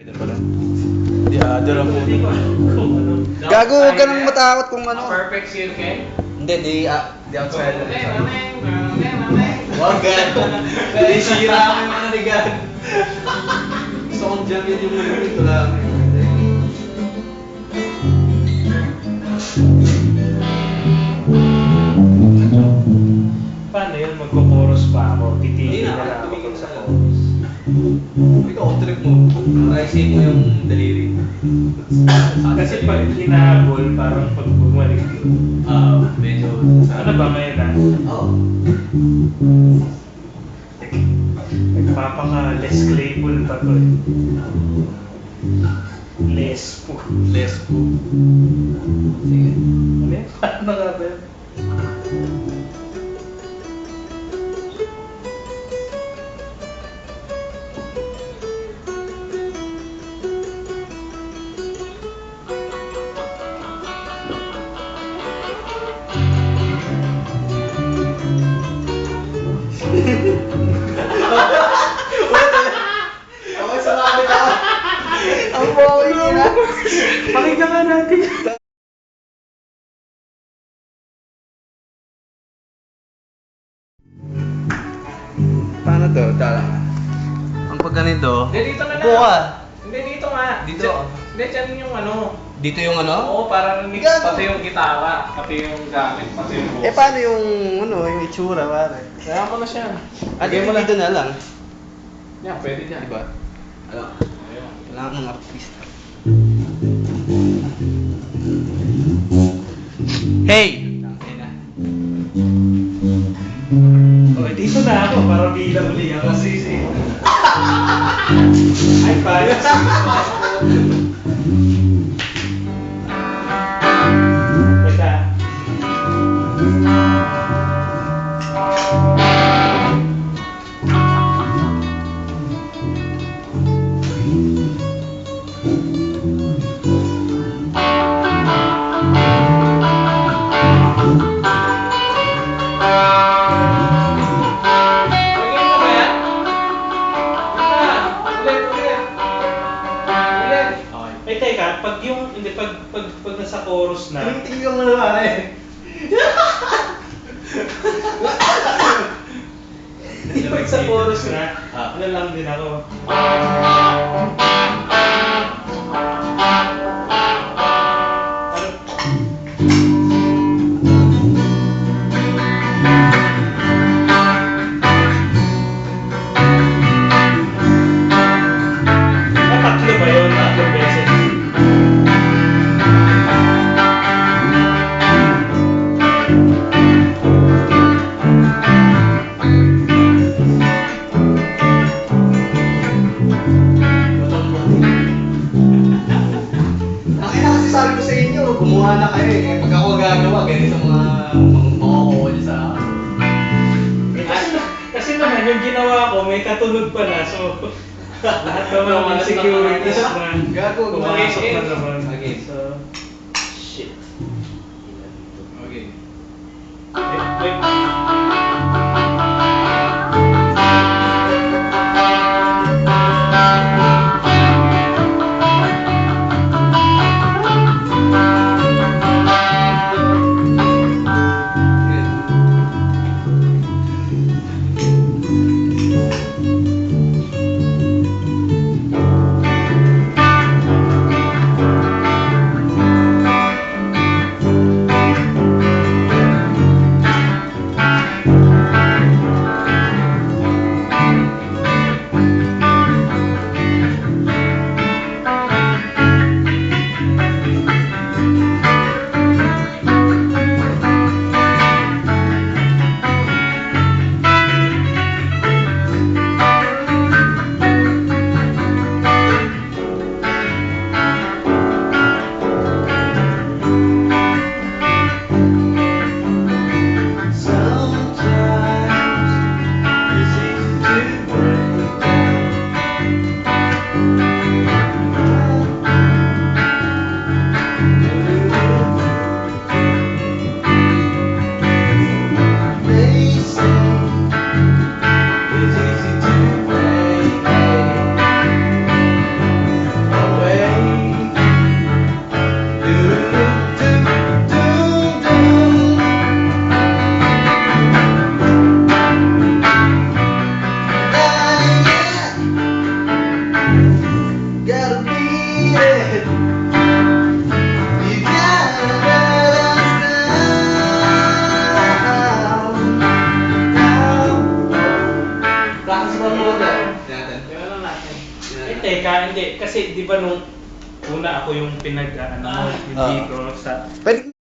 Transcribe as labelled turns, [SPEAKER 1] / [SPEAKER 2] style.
[SPEAKER 1] Di ada lang po.
[SPEAKER 2] Gago, huwag ka nang matakot kung ano.
[SPEAKER 3] Perfect circle.
[SPEAKER 1] Hindi, di outside.
[SPEAKER 3] Wag gan.
[SPEAKER 1] Hindi sira ang mga nigan. Gusto kong jamming yung mga ito lang.
[SPEAKER 4] Paano yun? Magko-chorus pa ako.
[SPEAKER 1] Hindi
[SPEAKER 4] Titigil
[SPEAKER 1] na,
[SPEAKER 4] na lang ako
[SPEAKER 1] tumigil
[SPEAKER 4] sa
[SPEAKER 1] sa
[SPEAKER 4] chorus.
[SPEAKER 1] Ikaw, trip mo. Raising mo yung daliri.
[SPEAKER 4] Kasi pag hinahabol, parang pag bumalik.
[SPEAKER 1] Medyo...
[SPEAKER 4] Ano ba ngayon ah?
[SPEAKER 1] Oo.
[SPEAKER 4] Nagpapaka-Les Claypool pa to eh. Les po.
[SPEAKER 1] Less po. Sige.
[SPEAKER 4] Ano yan? Paano nga ba yun?
[SPEAKER 1] Okay, sumabit ako. Ang boy nila.
[SPEAKER 4] Pakinggan nga natin.
[SPEAKER 2] Paano to? Tala.
[SPEAKER 1] Ang pag ganito,
[SPEAKER 3] Hindi, dito na lang.
[SPEAKER 1] upo ka.
[SPEAKER 3] Hindi, dito nga.
[SPEAKER 1] Dito.
[SPEAKER 3] Hindi, dyan yung ano.
[SPEAKER 1] Dito yung ano?
[SPEAKER 3] Oo, para rinig.
[SPEAKER 2] Gago.
[SPEAKER 3] Pati yung gitara, pati yung gamit, pati yung
[SPEAKER 2] Eh paano yung yung itsura pare?
[SPEAKER 3] Kaya mo na siya.
[SPEAKER 2] Lagay mo lang dito na lang.
[SPEAKER 3] Yan, pwede dyan.
[SPEAKER 2] Diba?
[SPEAKER 1] Ano?
[SPEAKER 3] Ayun.
[SPEAKER 2] Kailangan ng artista.
[SPEAKER 1] Hey!
[SPEAKER 4] Okay, dito na ako para bilang uli ako sisi. Ay, bias. Teka.
[SPEAKER 3] Lagyan mo ba yan? Ulit, ulit. Ulit.
[SPEAKER 4] Eh, teka, pag yung, hindi, pag nasa chorus na,
[SPEAKER 1] Tingnan mo na pare.
[SPEAKER 4] pag sa chorus na,
[SPEAKER 1] Ah.
[SPEAKER 4] ano lang din ako. Tatlo ba yun? Tatlong beses.
[SPEAKER 1] Ang ina kasi sabi ko sa inyo, gumawa na kayo eh. Pag ako gagawa, ganito mga makukuha niyo sa akin.
[SPEAKER 4] Kasi naman yung ginawa ko may katunog pa na, so lahat naman ng securities na
[SPEAKER 1] Gago,
[SPEAKER 4] pumasok
[SPEAKER 3] okay.
[SPEAKER 4] na naman.
[SPEAKER 1] Okay.
[SPEAKER 4] So, shit.
[SPEAKER 1] Okay.
[SPEAKER 4] Wait.
[SPEAKER 1] Practice ba mo ba? Natin.
[SPEAKER 3] Tingnan lang natin.
[SPEAKER 4] Teka, hindi. Kasi di ba nung una ako yung pinag-ano mo
[SPEAKER 2] Ah.
[SPEAKER 4] dito sa...
[SPEAKER 2] Pwede